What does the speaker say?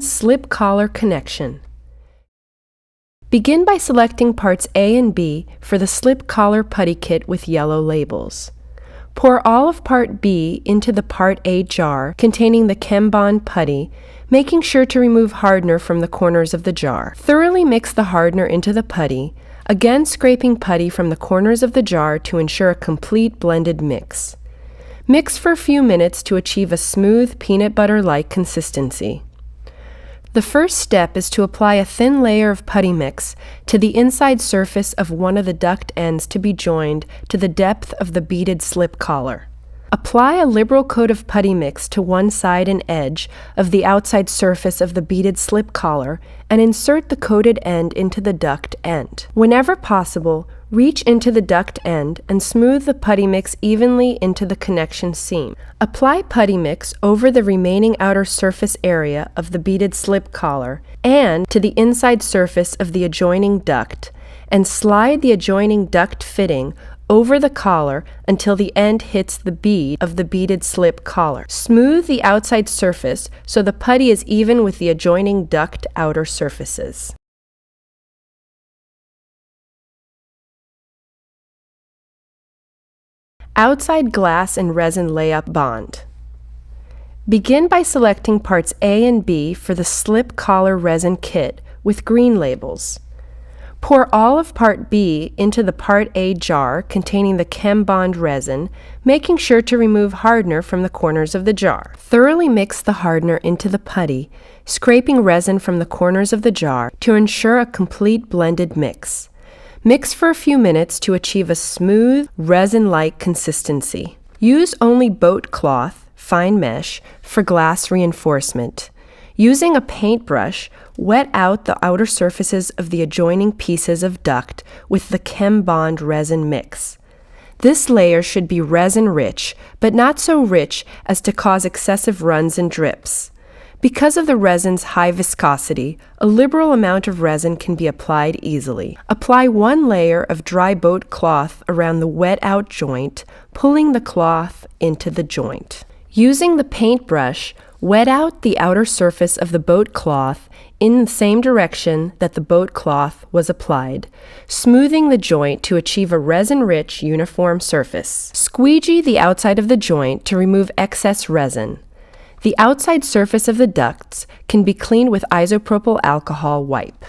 Slip collar connection. Begin by selecting parts A and B for the slip collar putty kit with yellow labels. Pour all of part B into the part A jar containing the Chembond putty, making sure to remove hardener from the corners of the jar. Thoroughly mix the hardener into the putty, again scraping putty from the corners of the jar to ensure a complete blended mix. Mix for a few minutes to achieve a smooth peanut butter-like consistency. The first step is to apply a thin layer of putty mix to the inside surface of one of the duct ends to be joined to the depth of the beaded slip collar. Apply a liberal coat of putty mix to one side and edge of the outside surface of the beaded slip collar and insert the coated end into the duct end. Whenever possible, reach into the duct end and smooth the putty mix evenly into the connection seam. Apply putty mix over the remaining outer surface area of the beaded slip collar and to the inside surface of the adjoining duct, and slide the adjoining duct fitting over the collar until the end hits the bead of the beaded slip collar. Smooth the outside surface so the putty is even with the adjoining duct outer surfaces. Outside glass and resin layup bond. Begin by selecting parts A and B for the slip collar resin kit with green labels. Pour all of part B into the part A jar containing the Chembond resin, making sure to remove hardener from the corners of the jar. Thoroughly mix the hardener into the putty, scraping resin from the corners of the jar to ensure a complete blended mix. Mix for a few minutes to achieve a smooth, resin-like consistency. Use only boat cloth, fine mesh, for glass reinforcement. Using a paintbrush, wet out the outer surfaces of the adjoining pieces of duct with the Chembond resin mix. This layer should be resin-rich, but not so rich as to cause excessive runs and drips. Because of the resin's high viscosity, a liberal amount of resin can be applied easily. Apply one layer of dry boat cloth around the wet-out joint, pulling the cloth into the joint. Using the paintbrush, wet out the outer surface of the boat cloth in the same direction that the boat cloth was applied, smoothing the joint to achieve a resin-rich, uniform surface. Squeegee the outside of the joint to remove excess resin. The outside surface of the ducts can be cleaned with isopropyl alcohol wipe.